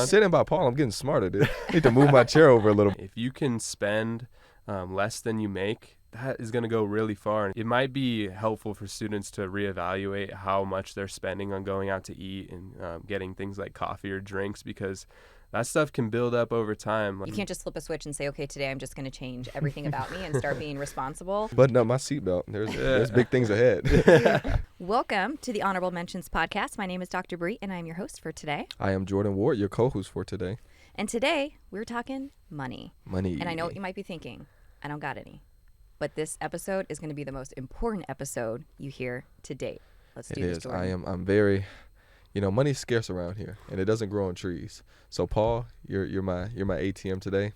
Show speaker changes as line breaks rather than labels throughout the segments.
just sitting by Paul. I'm getting smarter, dude. I need to move my chair over a little.
If you can spend less than you make, that is going to go really far. It might be helpful for students to reevaluate how much they're spending on going out to eat and getting things like coffee or drinks, because that stuff can build up over time.
You can't just flip a switch and say, okay, today I'm just going to change everything about me and start being responsible.
Button up my seatbelt. There's big things ahead.
Welcome to the Honorable Mentions Podcast. My name is Dr. Bree, and I'm your host for today.
I am Jordan Ward, your co-host for today.
And today, we're talking money.
Money.
And I know what you might be thinking. I don't got any. But this episode is going to be the most important episode you hear to date. Let's do this, Jordan.
I'm very, money's scarce around here, and it doesn't grow on trees. So, Paul, you're my ATM today.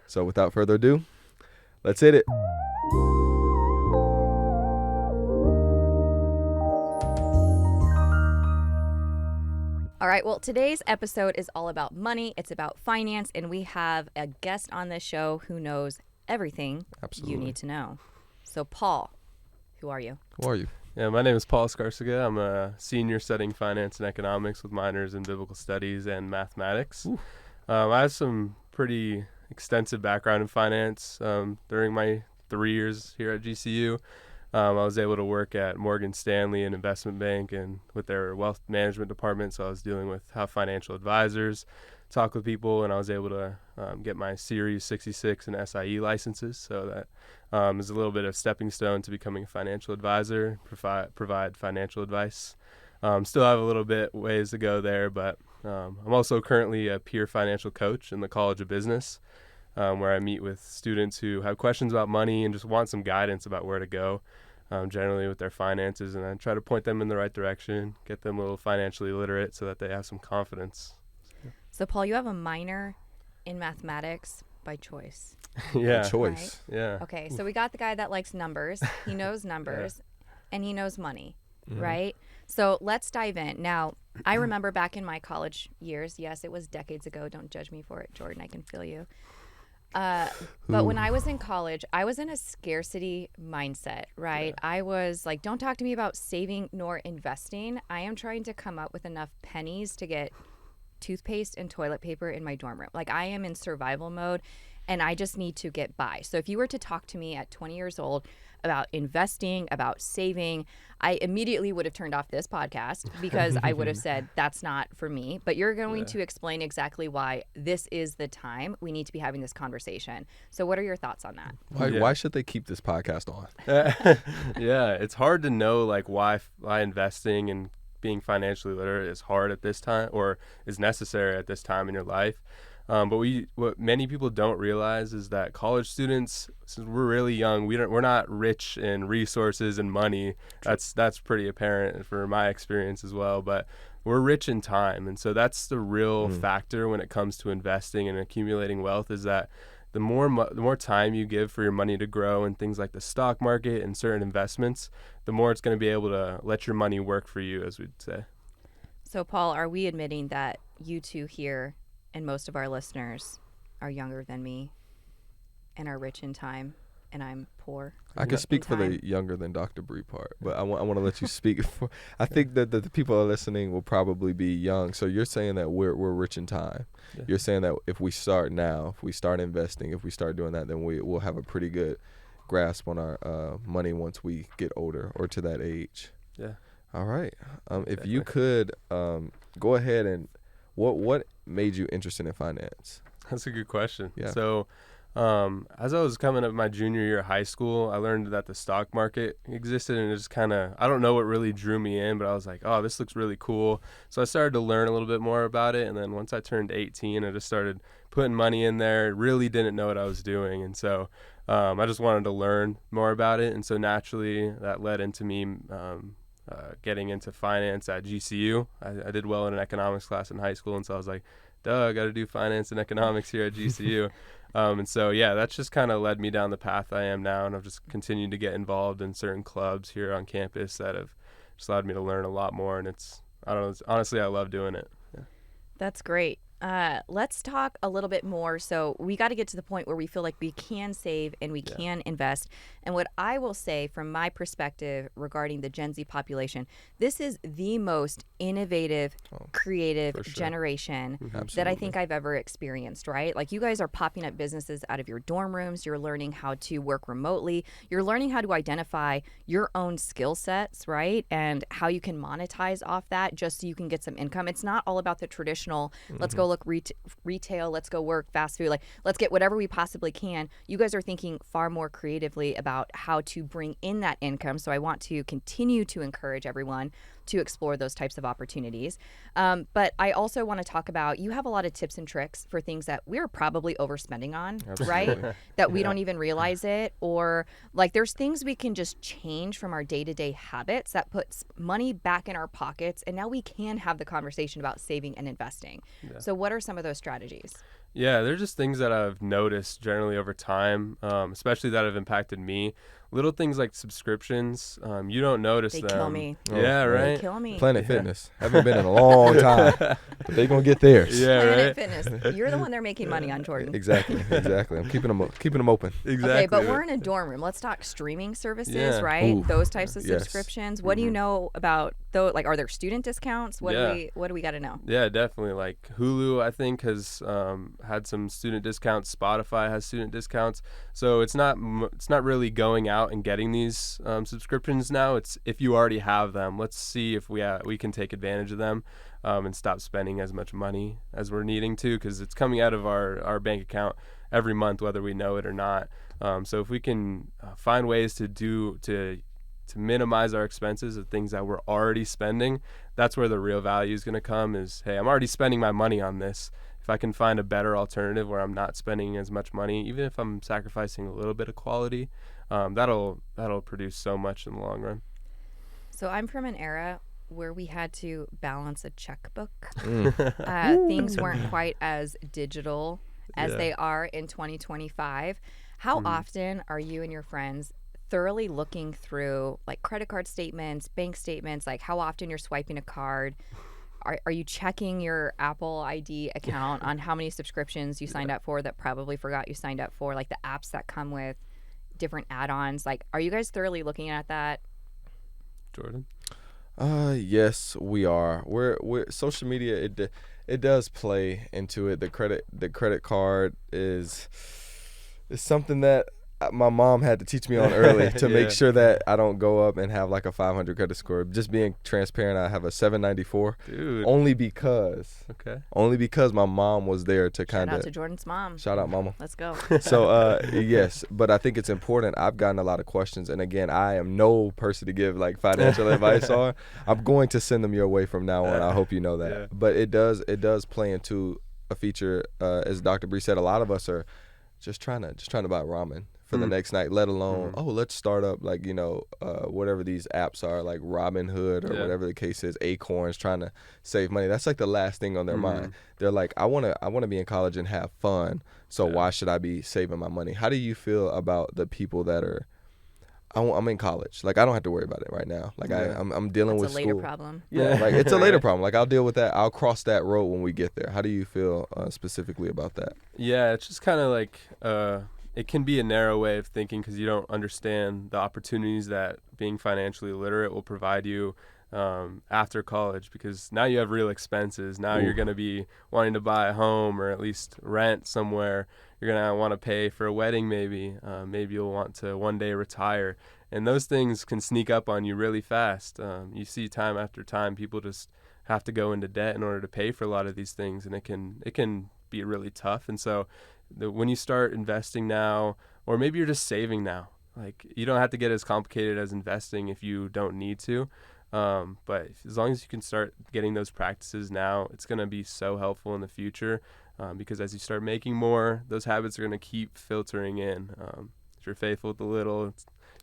So, without further ado, let's hit it.
All right, well, today's episode is all about money. It's about finance, and we have a guest on this show who knows everything you need to know. So, Paul, who are you?
Who are you?
Yeah, my name is Paul Escarcega. I'm a senior studying finance and economics with minors in biblical studies and mathematics. I have some pretty extensive background in finance. During my 3 years here at GCU, I was able to work at Morgan Stanley, an investment bank, and with their wealth management department. So I was dealing with how financial advisors talk with people, and I was able to get my Series 66 and SIE licenses. So that is a little bit of stepping stone to becoming a financial advisor, provide financial advice. Still have a little bit ways to go there, but I'm also currently a peer financial coach in the College of Business, where I meet with students who have questions about money and just want some guidance about where to go, generally with their finances, and I try to point them in the right direction, get them a little financially literate so that they have some confidence.
So, Paul, you have a minor in mathematics by choice.
Yeah.
By choice.
Right?
Yeah.
Okay, so we got the guy that likes numbers. He knows numbers, and he knows money, right? So let's dive in. Now, I remember back in my college years, yes, it was decades ago. Don't judge me for it, Jordan. I can feel you. But when I was in college, I was in a scarcity mindset, right? Yeah. I was like, don't talk to me about saving nor investing. I am trying to come up with enough pennies to get toothpaste and toilet paper in my dorm room. Like, I am in survival mode, and I just need to get by. So if you were to talk to me at 20 years old about investing, about saving, I immediately would have turned off this podcast because I would have said, that's not for me. But you're going to explain exactly why this is the time we need to be having this conversation. So what are your thoughts on that?
Why should they keep this podcast on?
Yeah, it's hard to know like why investing and being financially literate is hard at this time, or is necessary at this time in your life. But what many people don't realize is that college students, since we're really young, we're not rich in resources and money. That's pretty apparent for my experience as well. But we're rich in time, and so that's the real factor when it comes to investing and accumulating wealth. Is that the more time you give for your money to grow in things like the stock market and certain investments, the more it's going to be able to let your money work for you, as we'd say.
So, Paul, are we admitting that you two here and most of our listeners are younger than me and are rich in time, and I'm poor?
I can speak for the younger than Dr. Bree part, but I want to let you speak. I think that the people are listening will probably be young. So you're saying that we're rich in time. Yeah. You're saying that if we start now, if we start investing, if we start doing that, then we'll have a pretty good grasp on our money once we get older or to that age.
Yeah.
All right. If you could go ahead and what made you interested in finance?
That's a good question.
Yeah.
So as I was coming up my junior year of high school, I learned that the stock market existed, and it just kind of, I don't know what really drew me in, but I was like, oh, this looks really cool. So I started to learn a little bit more about it, and then once I turned 18, I just started putting money in there. Really didn't know what I was doing, and so I just wanted to learn more about it, and so naturally that led into me getting into finance at GCU. I did well in an economics class in high school, and so I was like, duh, I got to do finance and economics here at GCU. And so, yeah, that's just kind of led me down the path I am now, and I've just continued to get involved in certain clubs here on campus that have just allowed me to learn a lot more, and honestly, I love doing it. Yeah.
That's great. Let's talk a little bit more. So we got to get to the point where we feel like we can save and we can invest. And what I will say from my perspective regarding the Gen Z population, this is the most innovative, creative generation that I think I've ever experienced, right? Like you guys are popping up businesses out of your dorm rooms. You're learning how to work remotely. You're learning how to identify your own skill sets, right? And how you can monetize off that just so you can get some income. It's not all about the traditional, let's go look retail, let's go work fast food, like let's get whatever we possibly can. You guys are thinking far more creatively about how to bring in that income. So I want to continue to encourage everyone to explore those types of opportunities. But I also want to talk about, you have a lot of tips and tricks for things that we're probably overspending on, right? That we don't even realize it. Or like there's things we can just change from our day-to-day habits that puts money back in our pockets. And now we can have the conversation about saving and investing. So what are some of those strategies?
Yeah, they're just things that I've noticed generally over time, especially that have impacted me. Little things like subscriptions, you don't notice them.
They kill me.
Yeah, right?
They kill me.
Planet Fitness. Haven't been in a long time, but they gonna get theirs.
Yeah,
Planet
right?
Fitness. You're the one they're making money on, Jordan.
Exactly. I'm keeping them open.
Exactly.
Okay, but we're in a dorm room. Let's talk streaming services, right?
Ooh,
Those types of
yes.
subscriptions. What do you know about those? Like, are there student discounts? What do we got to know?
Yeah, definitely. Like Hulu, I think, has had some student discounts. Spotify has student discounts. So it's not really going out and getting these subscriptions now. It's if you already have them, let's see if we can take advantage of them and stop spending as much money as we're needing to, because it's coming out of our bank account every month, whether we know it or not. So if we can find ways to minimize our expenses of things that we're already spending, that's where the real value is going to come. Is, hey, I'm already spending my money on this. If I can find a better alternative where I'm not spending as much money, even if I'm sacrificing a little bit of quality, that'll produce so much in the long run.
So I'm from an era where we had to balance a checkbook. Things weren't quite as digital as they are in 2025. How often are you and your friends thoroughly looking through like credit card statements, bank statements, like how often you're swiping a card? Are you checking your Apple ID account on how many subscriptions you signed up for that probably forgot you signed up for, like the apps that come with different add-ons? Like, are you guys thoroughly looking at that?
Jordan?
Yes, we are. We're social media. It does play into it. The credit card is something that my mom had to teach me on early to make sure that I don't go up and have like a 500 credit score. Just being transparent, I have a 794.
Dude.
Only because my mom was there to kind of.
Shout out to Jordan's mom.
Shout out, mama.
Let's go.
So yes, but I think it's important. I've gotten a lot of questions, and again, I am no person to give like financial advice on. I'm going to send them your way from now on. I hope you know that.
Yeah.
But it does play into a feature, as Dr. Bree said. A lot of us are just trying to buy ramen for the next night, let alone let's start up like whatever these apps are, like Robinhood or whatever the case is, Acorns, trying to save money. That's like the last thing on their mind. They're like, I want to be in college and have fun, so why should I be saving my money? How do you feel about the people that are I'm in college, like I don't have to worry about it right now, like I'm dealing with
It's a later
school.
problem.
Like it's a later problem. Like I'll deal with that. I'll cross that road when we get there. How do you feel specifically about that?
Yeah, it's just kind of like it can be a narrow way of thinking because you don't understand the opportunities that being financially literate will provide you after college, because now you have real expenses. Now you're going to be wanting to buy a home or at least rent somewhere. You're going to want to pay for a wedding maybe. Maybe you'll want to one day retire. And those things can sneak up on you really fast. You see time after time people just have to go into debt in order to pay for a lot of these things, and it can be really tough. And so when you start investing now, or maybe you're just saving now, like you don't have to get as complicated as investing if you don't need to. But as long as you can start getting those practices now, it's going to be so helpful in the future, because as you start making more, those habits are going to keep filtering in. If you're faithful with the little,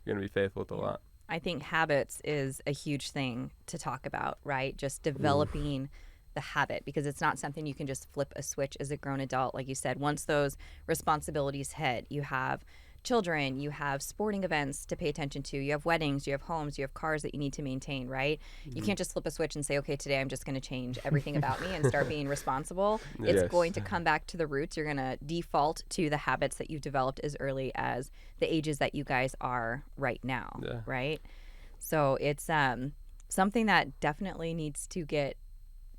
you're going to be faithful with a lot.
I think habits is a huge thing to talk about, right? Just developing the habit, because it's not something you can just flip a switch as a grown adult. Like you said, once those responsibilities hit, you have children, you have sporting events to pay attention to, you have weddings, you have homes, you have cars that you need to maintain, right? You can't just flip a switch and say, okay, today I'm just going to change everything about me and start being responsible. It's going to come back to the roots. You're going to default to the habits that you've developed as early as the ages that you guys are right now, right? So it's something that definitely needs to get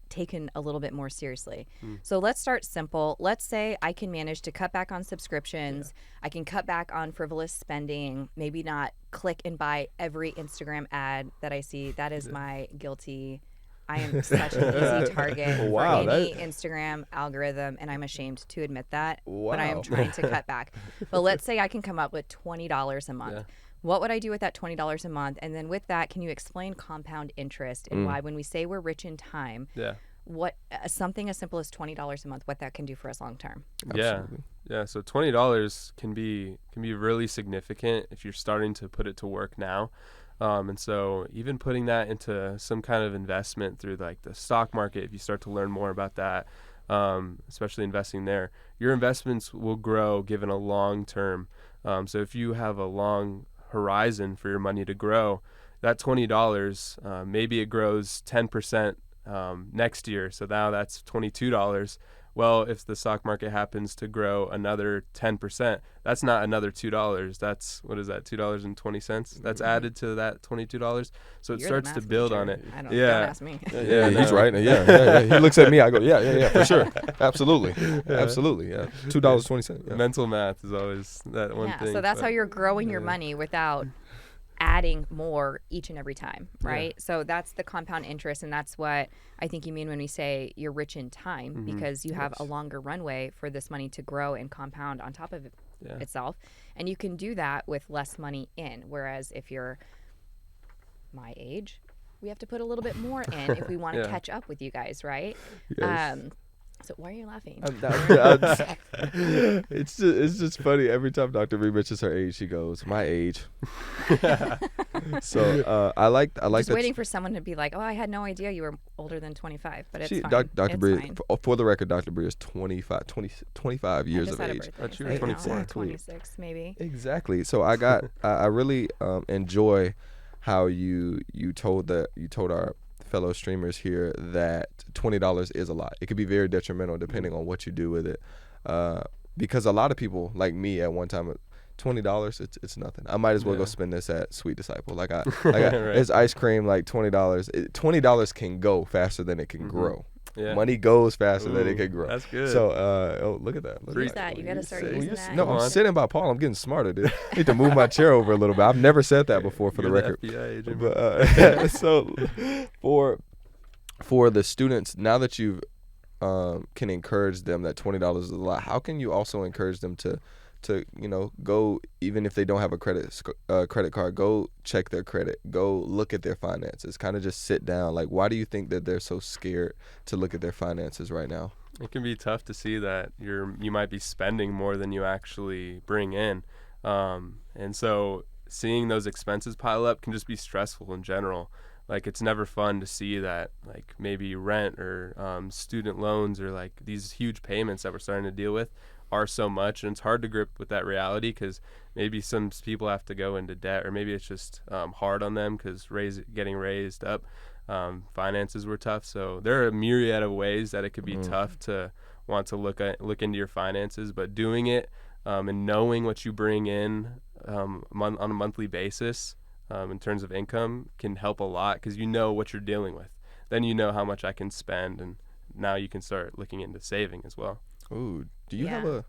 taken a little bit more seriously. So let's start simple. Let's say I can manage to cut back on subscriptions. I can cut back on frivolous spending, maybe not click and buy every Instagram ad that I see. That is my guilty. I am such an easy target for any Instagram algorithm, and I'm ashamed to admit that, but I am trying to cut back. But let's say I can come up with $20 a month. What would I do with that $20 a month? And then with that, can you explain compound interest and why, when we say we're rich in time, what something as simple as $20 a month, what that can do for us long term?
Yeah. So $20 can be really significant if you're starting to put it to work now. And so even putting that into some kind of investment through like the stock market, if you start to learn more about that, especially investing there, your investments will grow given a long term. So if you have a long horizon for your money to grow, that $20, maybe it grows 10% next year. So now that's $22. Well, if the stock market happens to grow another 10%, that's not another $2. That's, what is that, $2.20? That's added to that $22. So it starts to build on it.
Don't ask me.
He's right. Yeah. He looks at me. I go, yeah, for sure. Absolutely. $2.20.
Mental math is always that one thing.
So that's how you're growing your money without adding more each and every time, right? So that's the compound interest, and that's what I think you mean when we say you're rich in time, because you have a longer runway for this money to grow and compound on top of itself, and you can do that with less money in. Whereas if you're my age, we have to put a little bit more in if we want to catch up with you guys, right? So why are you laughing?
It's just funny. Every time Dr. Bree mentions her age, she goes, "My age." So I like
just
that.
Waiting for someone to be like, "Oh, I had no idea you were older than 25," but it's fine.
Dr. Bree, for the record, Dr. Bree is 25 years of age.
That's 24,
26 maybe.
Exactly. So I really enjoy how you told our fellow streamers here that $20 is a lot. It could be very detrimental depending on what you do with it. Because a lot of people, like me at one time, $20, it's nothing. I might as well go spend this at Sweet Disciple. It's ice cream, like $20. $20 can go faster than it can grow. Yeah. Money goes faster than it can grow.
That's good.
So, look at that.
Use that. You got to start using that.
No, I'm sitting by Paul. I'm getting smarter, dude. I need to move my chair over a little bit. I've never said that before for the record.
FBI agent.
But, so for the students, now that you can encourage them that $20 is a lot, how can you also encourage them to go, even if they don't have a credit card, go check their credit, go look at their finances, kind of just sit down. Like, why do you think that they're so scared to look at their finances right now?
It can be tough to see that you might be spending more than you actually bring in, and so seeing those expenses pile up can just be stressful in general. Like, it's never fun to see that, like, maybe rent or student loans or like these huge payments that we're starting to deal with are so much, and it's hard to grip with that reality because maybe some people have to go into debt, or maybe it's just hard on them because getting raised up, finances were tough. So there are a myriad of ways that it could be tough to want to look into your finances, but doing it and knowing what you bring in on a monthly basis in terms of income can help a lot, because you know what you're dealing with. Then you know how much I can spend, and now you can start looking into saving as well.
Ooh, do you have a,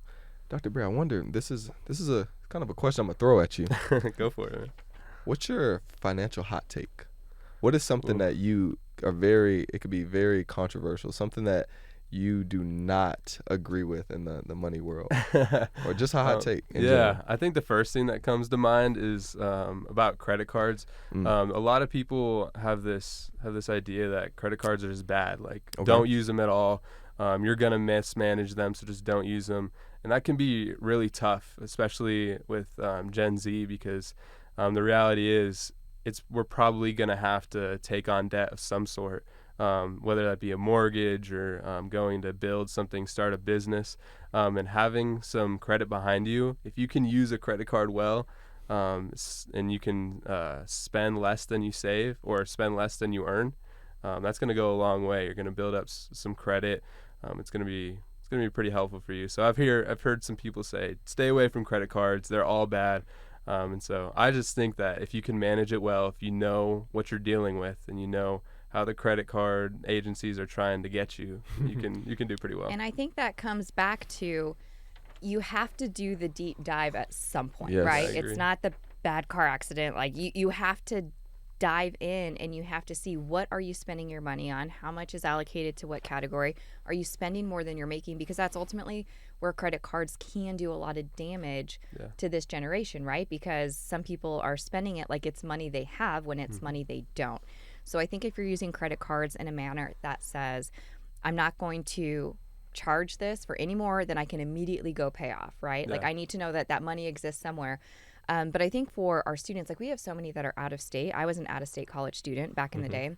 Dr. Bray, I wonder, this is a kind of a question I'm going to throw at you.
Go for it, man.
What's your financial hot take? What is something that you are it could be very controversial, something that you do not agree with in the money world, or just a hot take in general?
I think the first thing that comes to mind is about credit cards. A lot of people have this idea that credit cards are just bad, like don't use them at all. You're gonna mismanage them, so just don't use them. And that can be really tough, especially with Gen Z, because the reality is we're probably gonna have to take on debt of some sort whether that be a mortgage or going to build something, start a business, and having some credit behind you. If you can use a credit card well, and you can spend less than you save or spend less than you earn, that's going to go a long way. You're going to build up some credit. It's going to be pretty helpful for you. So I've heard some people say, stay away from credit cards. They're all bad. And so I just think that if you can manage it well, if you know what you're dealing with and you know how the credit card agencies are trying to get you, you can do pretty well.
And I think that comes back to, you have to do the deep dive at some point,
Yes.
right?
I agree.
It's not the bad car accident. Like you have to dive in and you have to see, what are you spending your money on? How much is allocated to what category? Are you spending more than you're making? Because that's ultimately where credit cards can do a lot of damage to this generation, right? Because some people are spending it like it's money they have when it's money they don't. So I think if you're using credit cards in a manner that says, I'm not going to charge this for any more than I can immediately go pay off, right? Like I need to know that money exists somewhere. But I think for our students, like we have so many that are out of state. I was an out-of-state college student back in the day,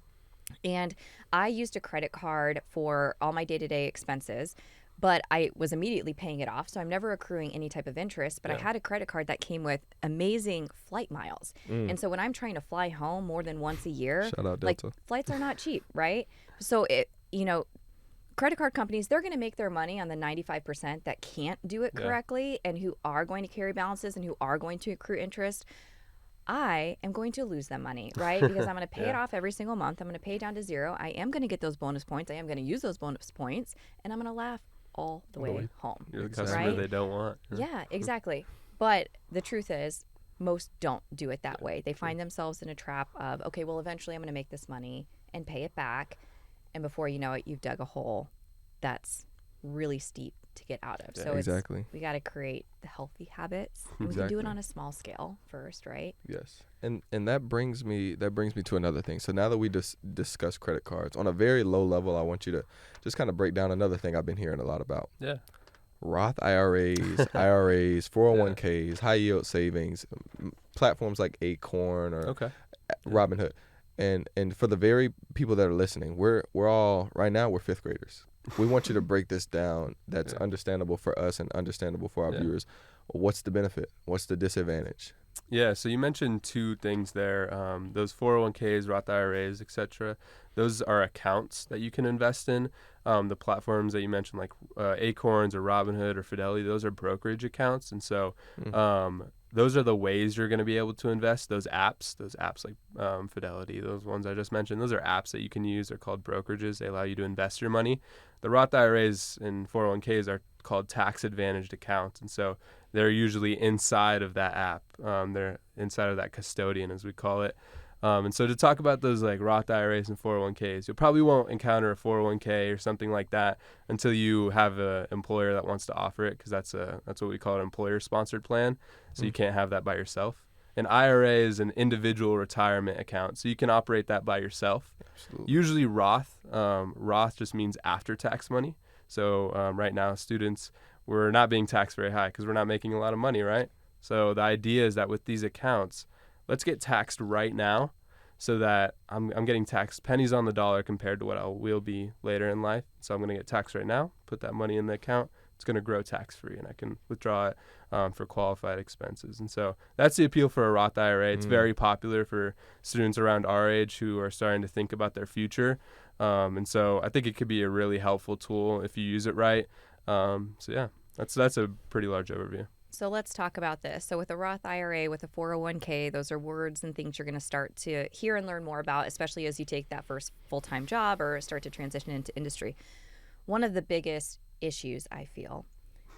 and I used a credit card for all my day-to-day expenses, but I was immediately paying it off, so I'm never accruing any type of interest. But I had a credit card that came with amazing flight miles. And so when I'm trying to fly home more than once a year,
Shout out
like
Delta.
flights are not cheap, right? So credit card companies, they're going to make their money on the 95% that can't do it correctly and who are going to carry balances and who are going to accrue interest. I am going to lose them money, right? Because I'm going to pay it off every single month. I'm going to pay it down to zero. I am going to get those bonus points. I am going to use those bonus points, and I'm going to laugh all the way home.
You're the customer
right?
they don't want.
Yeah, exactly. But the truth is, most don't do it that way. They find themselves in a trap of, okay, well, eventually I'm going to make this money and pay it back. And before you know it, you've dug a hole that's really steep to get out of. So
Exactly.
we got to create the healthy habits. And we can do it on a small scale first, right?
Yes. And that brings me to another thing. So now that we discuss credit cards on a very low level, I want you to just kind of break down another thing I've been hearing a lot about.
Yeah.
Roth IRAs, 401ks, high yield savings, platforms like Acorn or Robinhood. And for the very people that are listening, we're all right now, we're fifth graders. We want you to break this down that's understandable for us and understandable for our viewers. What's the benefit? What's the disadvantage?
Yeah, so you mentioned two things there. Those 401ks, Roth IRAs, etc. Those are accounts that you can invest in. The platforms that you mentioned, like Acorns or Robinhood or Fidelity, those are brokerage accounts. And so those are the ways you're going to be able to invest. Those apps like Fidelity, those ones I just mentioned, those are apps that you can use. They're called brokerages. They allow you to invest your money. The Roth IRAs and 401ks are called tax-advantaged accounts. And so they're usually inside of that app. They're inside of that custodian, as we call it. And so to talk about those like Roth IRAs and 401ks, you probably won't encounter a 401k or something like that until you have an employer that wants to offer it, because that's what we call an employer-sponsored plan. So you can't have that by yourself. An IRA is an individual retirement account, so you can operate that by yourself.
Absolutely.
Usually Roth just means after-tax money. So right now, students, we're not being taxed very high because we're not making a lot of money, right? So the idea is that with these accounts, let's get taxed right now so that I'm getting taxed pennies on the dollar compared to what I will be later in life. So I'm going to get taxed right now, put that money in the account. It's going to grow tax-free, and I can withdraw it for qualified expenses. And so that's the appeal for a Roth IRA. It's very popular for students around our age who are starting to think about their future. And so I think it could be a really helpful tool if you use it right. So yeah, that's a pretty large overview.
So let's talk about this. So with a Roth IRA, with a 401k, those are words and things you're going to start to hear and learn more about, especially as you take that first full-time job or start to transition into industry. One of the biggest issues, I feel,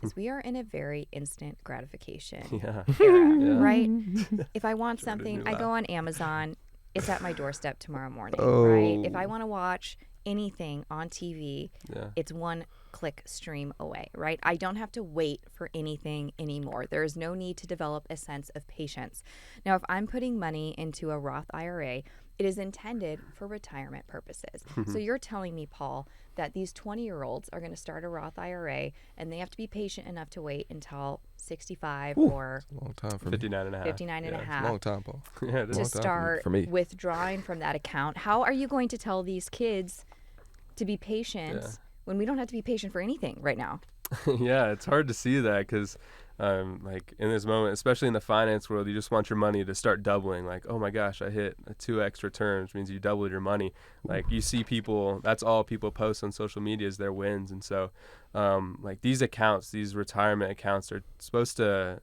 is we are in a very instant gratification era, right? If I want something, I go on Amazon. It's at my doorstep tomorrow morning, right? If I want to watch anything on TV, it's one click stream away, right? I don't have to wait for anything anymore. There is no need to develop a sense of patience. Now, if I'm putting money into a Roth IRA, It is intended for retirement purposes. So you're telling me, Paul, that these 20-year-olds are going to start a Roth IRA and they have to be patient enough to wait until 65 or
It's a long time for
59 and a half.
59 and a
It's a
half
long time, Paul.
Yeah, it is.
to
long time
start
for me.
withdrawing from that account. How are you going to tell these kids to be patient when we don't have to be patient for anything right now?
Yeah, it's hard to see that because, like in this moment, especially in the finance world, you just want your money to start doubling. Like, oh my gosh, I hit a 2x return, which means you doubled your money. Like you see people, that's all people post on social media is their wins. And so, like these accounts, these retirement accounts are supposed to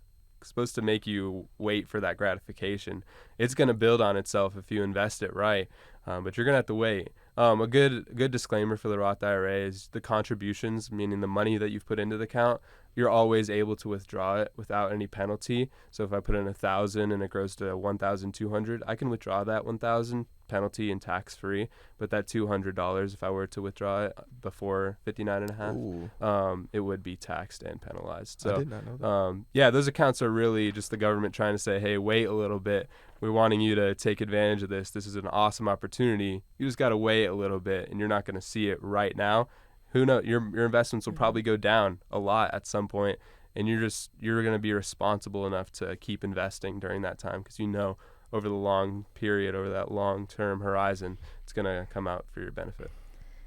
make you wait for that gratification. It's going to build on itself if you invest it right, but you're going to have to wait. A good disclaimer for the Roth IRA is the contributions, meaning the money that you've put into the account, you're always able to withdraw it without any penalty. So if I put in 1,000 and it grows to 1,200, I can withdraw that 1,000 penalty and tax free. But that $200, if I were to withdraw it before 59 and a half, it would be taxed and penalized. So
I did not know that.
yeah, those accounts are really just the government trying to say, hey, wait a little bit. We're wanting you to take advantage of this. This is an awesome opportunity. You just got to wait a little bit, and you're not going to see it right now. Who knows? Your investments will probably go down a lot at some point, and you're going to be responsible enough to keep investing during that time because you know over the long period, over that long-term horizon, it's going to come out for your benefit.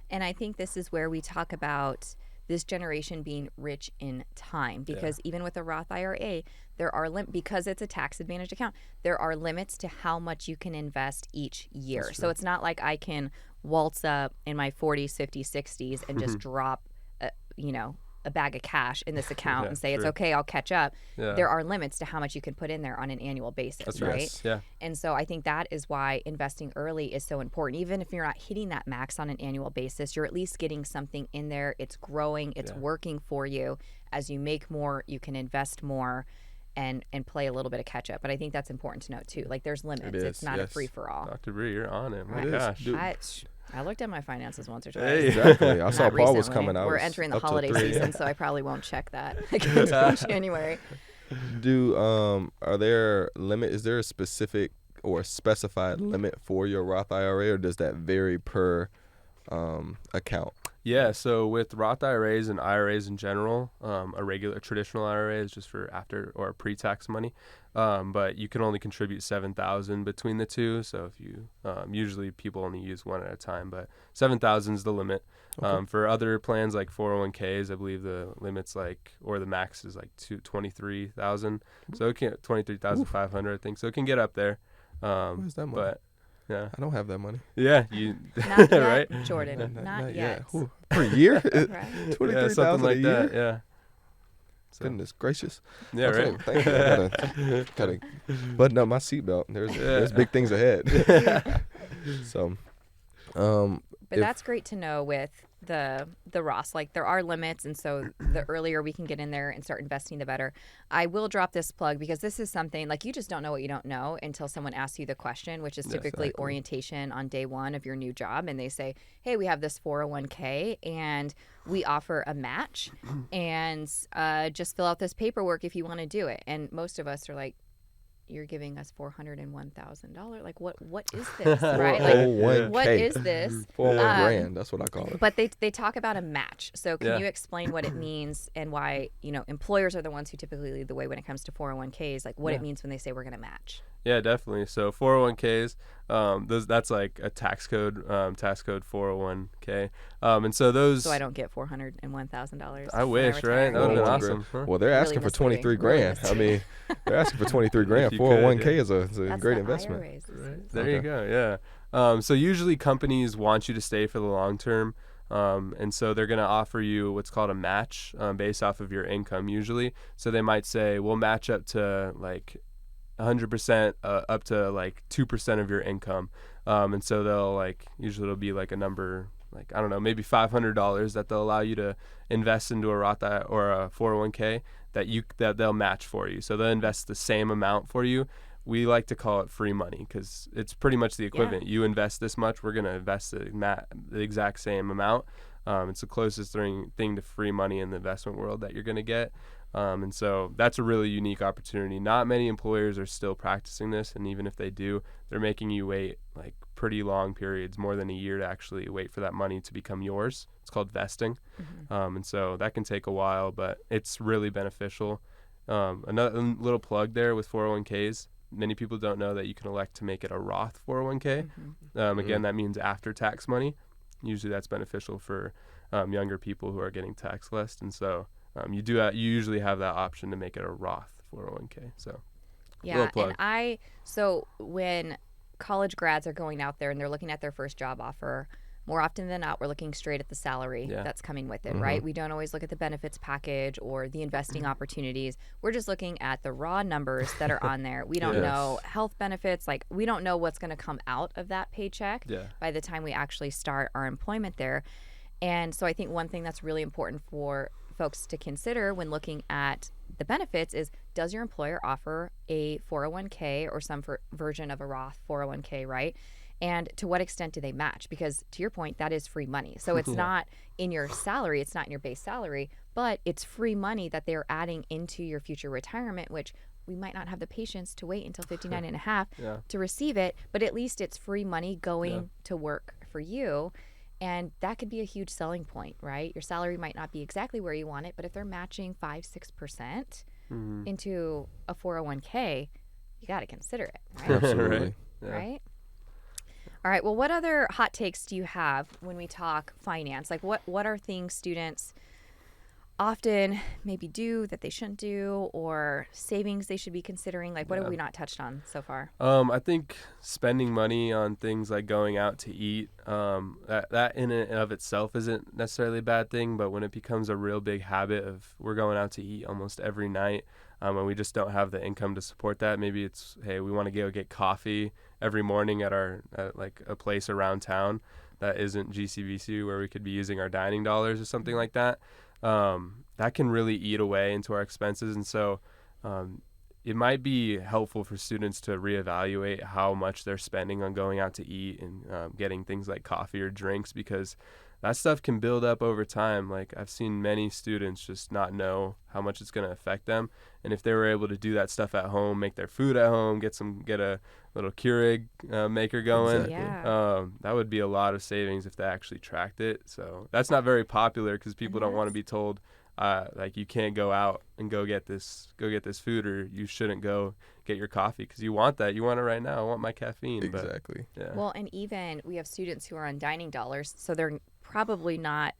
And I think this is where we talk about this generation being rich in time, because even with a Roth IRA, there are because it's a tax advantage account, there are limits to how much you can invest each year. So it's not like I can waltz up in my 40s, 50s, 60s and just drop, a bag of cash in this account and say, it's okay, I'll catch up. There are limits to how much you can put in there on an annual basis,
That's
right?
Yes. Yeah.
And so I think that is why investing early is so important. Even if you're not hitting that max on an annual basis, you're at least getting something in there. It's growing, it's working for you. As you make more, you can invest more and play a little bit of catch up. But I think that's important to note too. Like there's limits. It's not a free for all.
Dr. Bree, you're on it. My
It is.
gosh.
I looked at my finances once or twice.
Hey.
Exactly. I saw
Not
Paul was
recently.
coming out.
We're entering the holiday season, so I probably won't check that until January.
Are there is there a specific or specified limit for your Roth IRA, or does that vary per account?
Yeah, so with Roth IRAs and IRAs in general, a traditional IRA is just for after or pre-tax money, but you can only contribute $7,000 between the two. So if you usually people only use one at a time, but $7,000 is the limit.
Okay.
For other plans like 401ks, I believe the limit's or the max is like $23,000. So it can 23,500, I think. So it can get up there.
Where's that money?
But yeah,
I don't have that money.
yeah,
Not yet,
right?
Jordan. Not yet.
Ooh, per year?
Right.
23,000
Yeah, something like
a year?
that. Yeah. So,
Goodness gracious.
yeah,
Okay,
right.
thank you. Gotta button up my seatbelt. There's big things ahead. So,
But that's great to know with the Roths. Like there are limits, and so the earlier we can get in there and start investing, the better. I will drop this plug because this is something like you just don't know what you don't know until someone asks you the question, which is typically orientation on day one of your new job, and they say, "Hey, we have this 401k, and we offer a match, and just fill out this paperwork if you want to do it." And most of us are like, you're giving us $401,000. Like what is this, right? Like what is this?
401 grand, that's what I call it.
But they talk about a match. So can you explain what it means and why, employers are the ones who typically lead the way when it comes to 401ks, like what it means when they say we're going to match?
Yeah, definitely. So 401ks, that's like a tax code 401k. And so those.
So I don't get $401,000.
I wish, right? That would have been awesome. Huh?
Well, they're asking for 23 grand. I mean, they're asking for 23 grand. 401k is a
That's
great
the
investment.
IRAs.
Right. There you go. Yeah. So usually companies want you to stay for the long term. And so they're going to offer you what's called a match based off of your income usually. So they might say, we'll match up to like 100% up to like 2% of your income. And so they'll usually it'll be like a number, like, I don't know, maybe $500 that they'll allow you to invest into a Roth or a 401k that they'll match for you. So they'll invest the same amount for you. We like to call it free money because it's pretty much the equivalent. You invest this much, we're going to invest the exact same amount. It's the closest thing to free money in the investment world that you're going to get. And so that's a really unique opportunity. Not many employers are still practicing this, and even if they do, they're making you wait like pretty long periods, more than a year, to actually wait for that money to become yours. It's called vesting. And so that can take a while, but it's really beneficial. Another little plug there with 401ks. Many people don't know that you can elect to make it a Roth 401k. Again, that means after tax money. Usually that's beneficial for younger people who are getting taxed less. And so you usually have that option to make it a Roth 401k. So
yeah, and so when college grads are going out there and they're looking at their first job offer, more often than not, we're looking straight at the salary that's coming with it, right? We don't always look at the benefits package or the investing opportunities. We're just looking at the raw numbers that are on there. We don't know health benefits. Like, we don't know what's going to come out of that paycheck by the time we actually start our employment there. And so I think one thing that's really important for folks to consider when looking at the benefits is, does your employer offer a 401k or some version of a Roth 401k, right? And to what extent do they match? Because to your point, that is free money. So it's not in your salary, it's not in your base salary, but it's free money that they're adding into your future retirement, which we might not have the patience to wait until 59 and a half to receive it, but at least it's free money going to work for you. And that could be a huge selling point, right? Your salary might not be exactly where you want it, but if they're matching 5-6% into a 401k, you got to consider it, right?
Absolutely.
Right? All right. Well, what other hot takes do you have when we talk finance? Like, what are things students often maybe do that they shouldn't do, or savings they should be considering? Like, what have we not touched on so far?
I think spending money on things like going out to eat, that in and of itself isn't necessarily a bad thing, but when it becomes a real big habit of we're going out to eat almost every night, and we just don't have the income to support that. Maybe it's, hey, we want to go get coffee every morning at like a place around town that isn't GCBC, where we could be using our dining dollars or something like that. That can really eat away into our expenses. And so it might be helpful for students to reevaluate how much they're spending on going out to eat and getting things like coffee or drinks, because that stuff can build up over time. Like, I've seen many students just not know how much it's going to affect them. And if they were able to do that stuff at home, make their food at home, get a little Keurig maker going, that would be a lot of savings if they actually tracked it. So that's not very popular because people don't want to be told, like, you can't go out and go get this food, or you shouldn't go get your coffee because you want that. You want it right now. I want my caffeine.
Exactly.
But,
Well, and even we have students who are on dining dollars, so they're probably not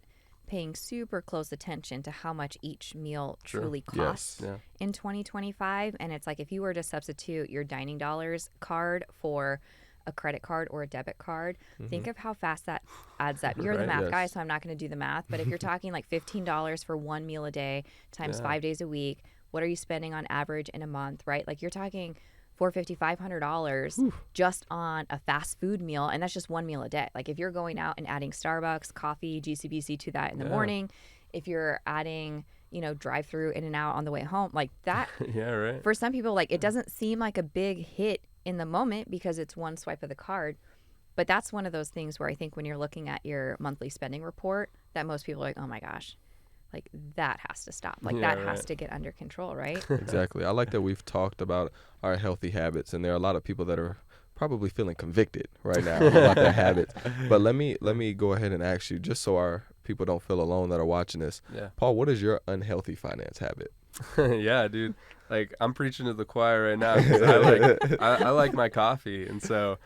paying super close attention to how much each meal truly costs in 2025. And it's like, if you were to substitute your dining dollars card for a credit card or a debit card, think of how fast that adds up. You're the math guy, so I'm not going to do the math. But if you're talking like $15 for one meal a day times 5 days a week, what are you spending on average in a month, right? Like, you're talking $450, $500 just on a fast food meal, and that's just one meal a day. Like, if you're going out and adding Starbucks, coffee, GCBC to that in the morning, if you're adding, drive-through in and out on the way home, like that. For some people, like, it doesn't seem like a big hit in the moment because it's one swipe of the card. But that's one of those things where I think when you're looking at your monthly spending report, that most people are like, oh my gosh, like, that has to stop. Like, that has to get under control, right?
Exactly. I like that we've talked about our healthy habits, and there are a lot of people that are probably feeling convicted right now about their habits. But let me go ahead and ask you, just so our people don't feel alone that are watching this. Paul, what is your unhealthy finance habit?
Yeah, dude. Like, I'm preaching to the choir right now because I like my coffee, and so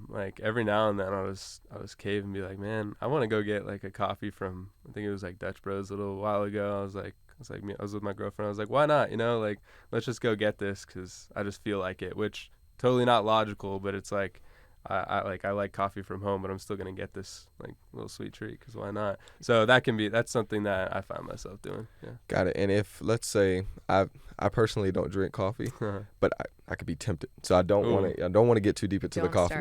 like, every now and then I was cave and be like, man, I want to go get like a coffee from, I think it was like Dutch Bros a little while ago. I was with my girlfriend. I was like, why not? Like, let's just go get this because I just feel like it, which totally not logical, but it's like, I like coffee from home, but I'm still gonna get this like little sweet treat because why not? So that's something that I find myself doing. Yeah.
Got it. And if, let's say, I personally don't drink coffee, but I could be tempted. So I don't want to get too deep into the coffee.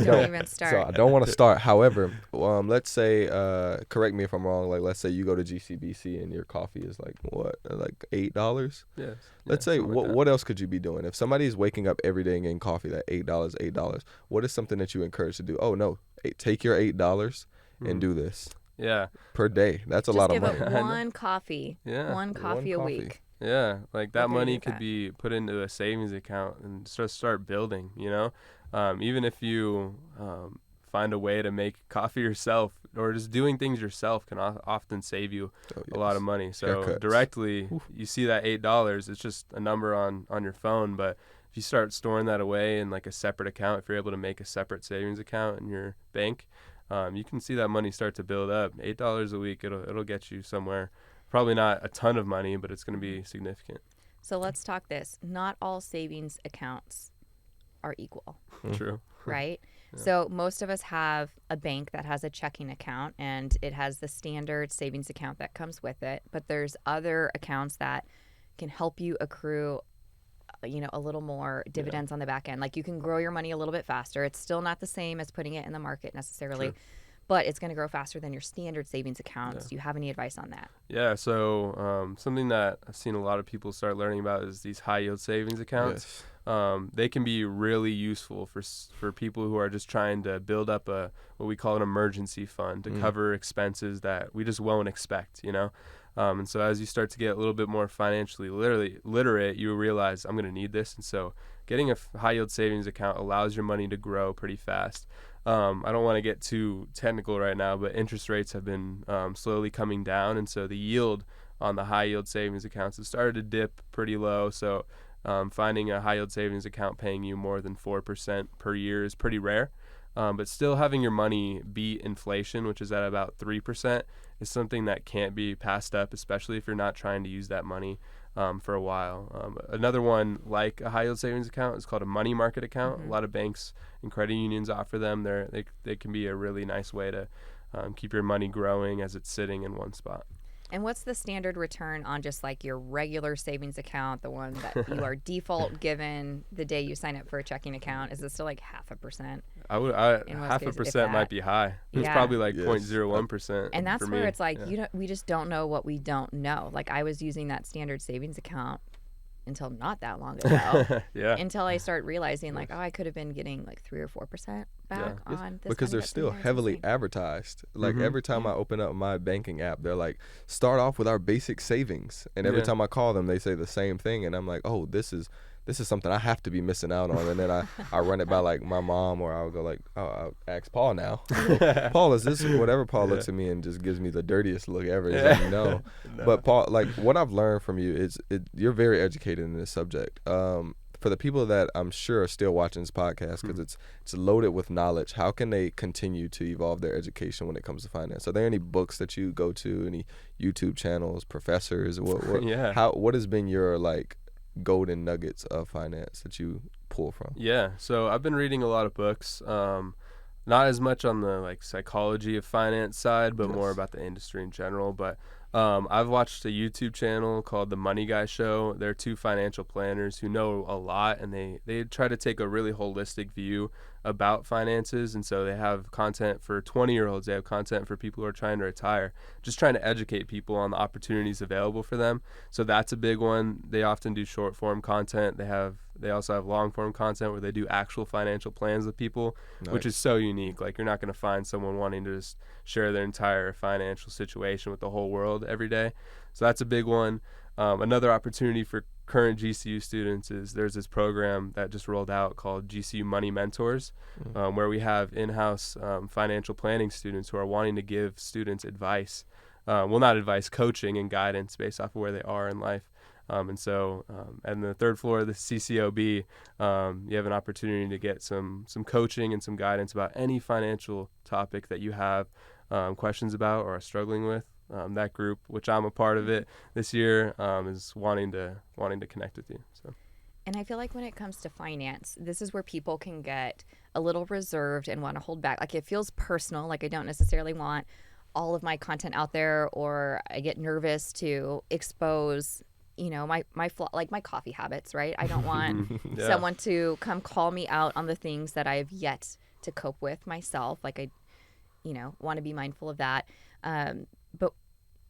Don't even start.
So I don't want to start. However, let's say, correct me if I'm wrong. Like, let's say you go to GCBC and your coffee is like what, like $8?
Yes.
Let's say what else could you be doing if somebody's waking up every day and getting coffee at $8? What is something that you encourage to do? Oh no, take your $8 and do this.
Yeah.
Per day. That's a lot of money.
Just give it one coffee.
Yeah.
One coffee a week.
Yeah, like that money could be put into a savings account and just start building, Even if you find a way to make coffee yourself, or just doing things yourself can often save you a lot of money. So
Haircuts.
directly,
Oof.
you see that $8, it's just a number on your phone. But if you start storing that away in like a separate account, if you're able to make a separate savings account in your bank, you can see that money start to build up. $8 a week, it'll get you somewhere. Probably not a ton of money, but it's going to be significant.
So let's talk this. Not all savings accounts are equal.
True.
Right?
Yeah.
So most of us have a bank that has a checking account, and it has the standard savings account that comes with it. But there's other accounts that can help you accrue, a little more dividends on the back end. Like you can grow your money a little bit faster. It's still not the same as putting it in the market necessarily.
True.
But it's going to grow faster than your standard savings accounts. Do you have any advice on that?
Yeah, so something that I've seen a lot of people start learning about is these high-yield savings accounts.
Yes.
They can be really useful for people who are just trying to build up what we call an emergency fund to cover expenses that we just won't expect, And so as you start to get a little bit more financially literate, you realize I'm going to need this. And so getting a high-yield savings account allows your money to grow pretty fast. I don't want to get too technical right now, but interest rates have been slowly coming down. And so the yield on the high-yield savings accounts has started to dip pretty low. So finding a high-yield savings account paying you more than 4% per year is pretty rare. But still having your money beat inflation, which is at about 3%, is something that can't be passed up, especially if you're not trying to use that money for a while. Another one like a high-yield savings account is called a money market account. A lot of banks and credit unions offer them. They can be a really nice way to keep your money growing as it's sitting in one spot.
And what's the standard return on just like your regular savings account, the one that you are default given the day you sign up for a checking account? Is it still like 0.5%?
Half a percent might be high. It's probably like 0.01%.
And that's
for
where
me.
it's like we just don't know what we don't know. Like I was using that standard savings account until not that long ago. Until I start realizing like, I could have been getting like 3 or 4% back on this.
Because they're still heavily advertised. Like every time I open up my banking app, they're like, start off with our basic savings. And every time I call them, they say the same thing. And I'm like, oh, this is something I have to be missing out on. And then I run it by like my mom, or I'll go like, I'll ask Paul now. Paul, is this whatever? Paul looks at me and just gives me the dirtiest look ever. He's like, no. But Paul, like what I've learned from you is you're very educated in this subject. For the people that I'm sure are still watching this podcast, because it's loaded with knowledge, how can they continue to evolve their education when it comes to finance? Are there any books that you go to, any YouTube channels, professors? What has been your like golden nuggets of finance that you pull from?
So I've been reading a lot of books, not as much on the like psychology of finance side, but more about the industry in general. But I've watched a YouTube channel called The Money Guy Show. They're two financial planners who know a lot, and they try to take a really holistic view about finances. And so they have content for 20-year-olds. They have content for people who are trying to retire, just trying to educate people on the opportunities available for them. So that's a big one. They often do short form content. They also have long form content where they do actual financial plans with people, which is so unique. Like you're not going to find someone wanting to just share their entire financial situation with the whole world every day. So that's a big one. Another opportunity for current GCU students is there's this program that just rolled out called GCU Money Mentors, where we have in-house financial planning students who are wanting to give students advice. Not advice, coaching and guidance based off of where they are in life. And so on the third floor of the CCOB, you have an opportunity to get some coaching and some guidance about any financial topic that you have questions about or are struggling with. That group, which I'm a part of it this year, is wanting to connect with you. So.
And I feel like when it comes to finance, this is where people can get a little reserved and want to hold back. Like it feels personal. Like I don't necessarily want all of my content out there, or I get nervous to expose my coffee habits, right? I don't want someone to come call me out on the things that I have yet to cope with myself. Like I, want to be mindful of that. But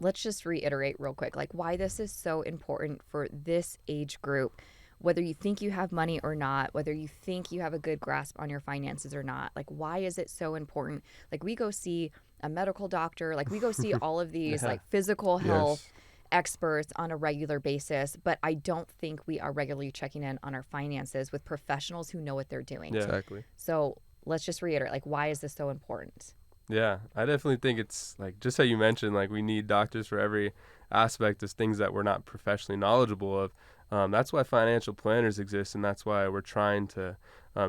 let's just reiterate real quick, like why this is so important for this age group, whether you think you have money or not, whether you think you have a good grasp on your finances or not. Like, why is it so important? Like we go see a medical doctor, like we go see all of these like physical health experts on a regular basis, but I don't think we are regularly checking in on our finances with professionals who know what they're doing.
Yeah.
Exactly.
So let's just reiterate, like, why is this so important?
Yeah, I definitely think it's like just how you mentioned, like we need doctors for every aspect of things that we're not professionally knowledgeable of. That's why financial planners exist, and that's why we're trying to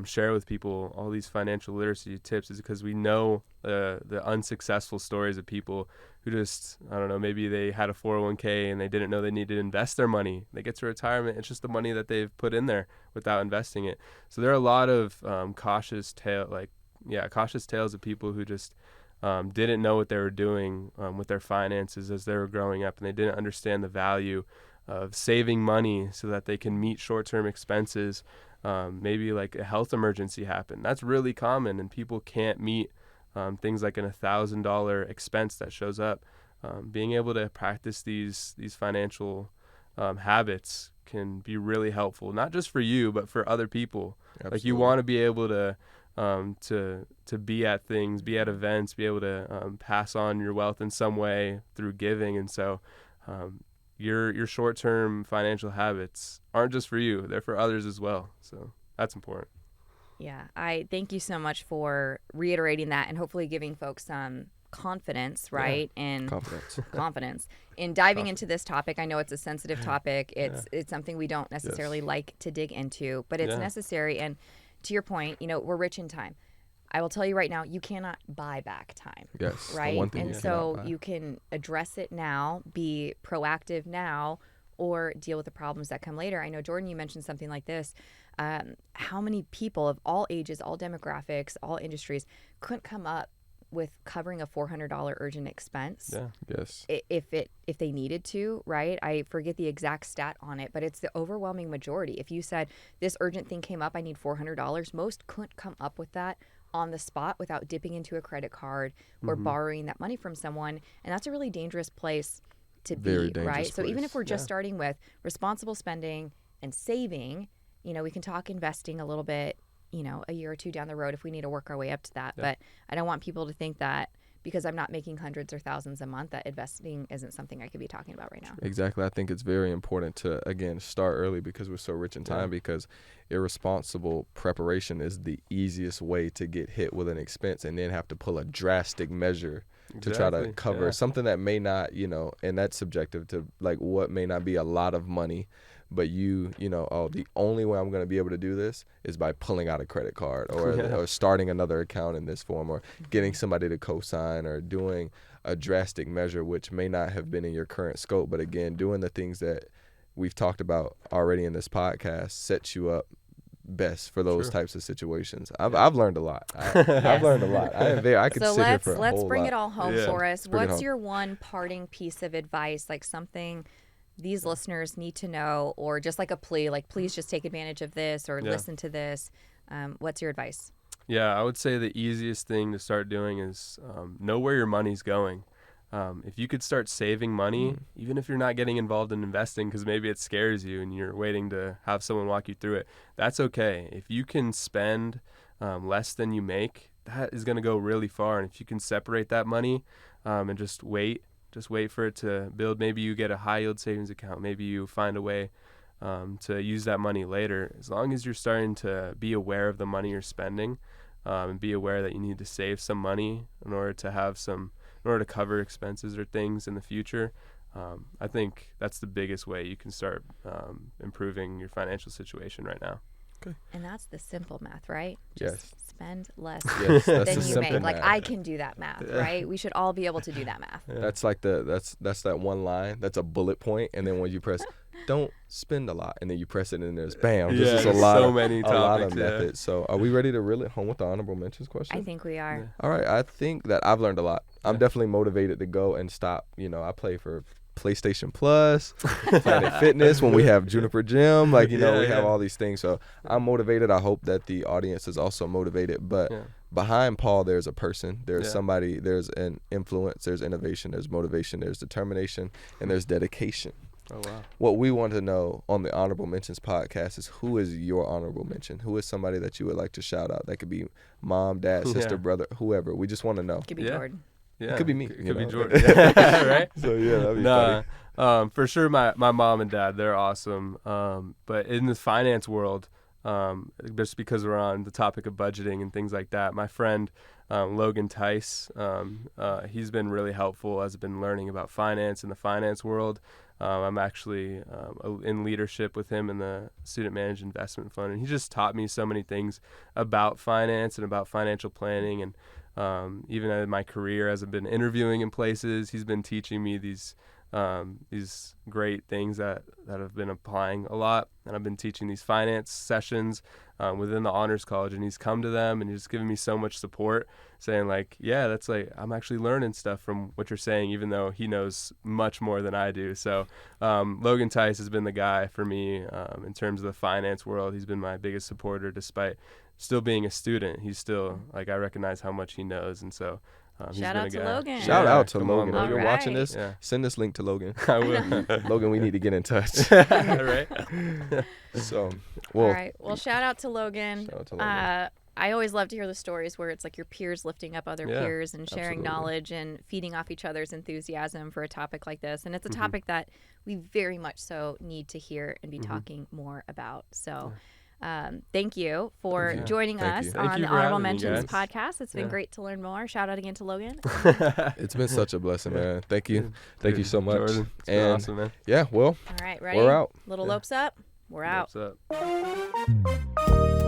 share with people all these financial literacy tips, is because we know the unsuccessful stories of people who just, I don't know, maybe they had a 401k and they didn't know they needed to invest their money. They get to retirement, it's just the money that they've put in there without investing it. So there are a lot of cautious tales of people who just didn't know what they were doing with their finances as they were growing up, and they didn't understand the value of saving money so that they can meet short-term expenses. Maybe like a health emergency happened. That's really common, and people can't meet things like an $1,000 expense that shows up. Being able to practice these financial habits can be really helpful, not just for you, but for other people.
Absolutely.
Like you want to be able to be at things, be at events, be able to pass on your wealth in some way through giving. And so your short-term financial habits aren't just for you, they're for others as well. So that's important.
Yeah, I thank you so much for reiterating that and hopefully giving folks some confidence, right? And confidence in diving into this topic. I know it's a sensitive topic. It's something we don't necessarily like to dig into, but it's necessary. And to your point, we're rich in time. I will tell you right now, you cannot buy back time.
Yes.
Right.
One thing
and so you can address it now, be proactive now, or deal with the problems that come later. I know, Jordan, you mentioned something like this. How many people of all ages, all demographics, all industries couldn't come up with covering a $400 urgent expense?
Yeah.
Yes.
If they needed to, right? I forget the exact stat on it, but it's the overwhelming majority. If you said this urgent thing came up, I need $400, most couldn't come up with that on the spot without dipping into a credit card or borrowing that money from someone. And that's a really dangerous place to be, right? So even if we're just starting with responsible spending and saving, we can talk investing a little bit, a year or two down the road if we need to work our way up to that. Yeah. But I don't want people to think that because I'm not making hundreds or thousands a month, that investing isn't something I could be talking about right now.
Exactly. I think it's very important to, again, start early because we're so rich in time, because irresponsible preparation is the easiest way to get hit with an expense and then have to pull a drastic measure to try to cover something that may not, and that's subjective to like what may not be a lot of money. But the only way I'm going to be able to do this is by pulling out a credit card or starting another account in this form, or getting somebody to co-sign, or doing a drastic measure which may not have been in your current scope. But again, doing the things that we've talked about already in this podcast sets you up best for those types of situations. I've learned a lot. I've learned a lot. I could sit here for a whole lot.
Let's bring it all home for us. What's your one parting piece of advice, like something these listeners need to know, or just like a plea, like please just take advantage of this or listen to this? What's your advice?
Yeah, I would say the easiest thing to start doing is know where your money's going. If you could start saving money, even if you're not getting involved in investing because maybe it scares you and you're waiting to have someone walk you through it, that's okay. If you can spend less than you make, that is going to go really far. And if you can separate that money and just wait for it to build. Maybe you get a high yield savings account. Maybe you find a way to use that money later. As long as you're starting to be aware of the money you're spending and be aware that you need to save some money in order to cover expenses or things in the future, I think that's the biggest way you can start improving your financial situation right now.
Okay.
And that's the simple math, right?
Yes.
Spend less
than
you make. Like I can do that math, right? We should all be able to do that math.
That's like that's that one line. That's a bullet point, and then when you press, don't spend a lot, and then you press it, and there's bam. There's just a lot of methods. So are we ready to reel it home with the honorable mentions question?
I think we are.
Yeah. All right. I think that I've learned a lot. I'm definitely motivated to go and stop. I play for PlayStation Plus, Planet Fitness, when we have Juniper Gym, we have all these things. So I'm motivated. I hope that the audience is also motivated. But behind Paul, there's a person. There's somebody. There's an influence. There's innovation. There's motivation. There's determination. And there's dedication.
Oh, wow.
What we want to know on the Honorable Mentions podcast is, who is your honorable mention? Who is somebody that you would like to shout out? That could be mom, dad, sister, brother, whoever. We just want to know.
Could be Jordan.
Yeah,
it could be me.
It
you
could be
know?
Jordan. Yeah, right?
So yeah, that'd be
Nah,
funny.
for sure, my mom and dad, they're awesome. But in the finance world, just because we're on the topic of budgeting and things like that, my friend Logan Tice, he's been really helpful as I've been learning about finance in the finance world. I'm actually in leadership with him in the student managed investment fund, and he just taught me so many things about finance and about financial planning. And even in my career, as I've been interviewing in places, he's been teaching me these great things that I've been applying a lot. And I've been teaching these finance sessions within the honors college, and he's come to them and he's given me so much support, saying like, yeah, that's like, I'm actually learning stuff from what you're saying, even though he knows much more than I do. So Logan Tice has been the guy for me in terms of the finance world. He's been my biggest supporter despite still being a student. He's still like, I recognize how much he knows. And so
shout out to Logan.
Shout out to
come
Logan.
on,
If you're
All
watching
right.
this, send this link to Logan.
I will.
Logan, we need to get in touch.
Right?
So,
All right. Well, shout out to Logan.
Shout out to Logan.
I always love to hear the stories where it's like your peers lifting up other
Yeah,
peers and sharing
absolutely.
knowledge and feeding off each other's enthusiasm for a topic like this. And it's a
Mm-hmm.
topic that we very much so need to hear and be talking more about. So thank you for
Thank you.
joining
Thank
us
you.
Thank
on
you
the
for
Honorable
having me,
Mentions
guys.
podcast. It's been
Yeah.
great to learn more. Shout out again to Logan.
It's been such a blessing, man. Thank you. Thank you so much.
Jordan, it's been
And
awesome, man.
yeah, well,
All right, ready?
we're out.
Little Lopes up. We're out.
What's up?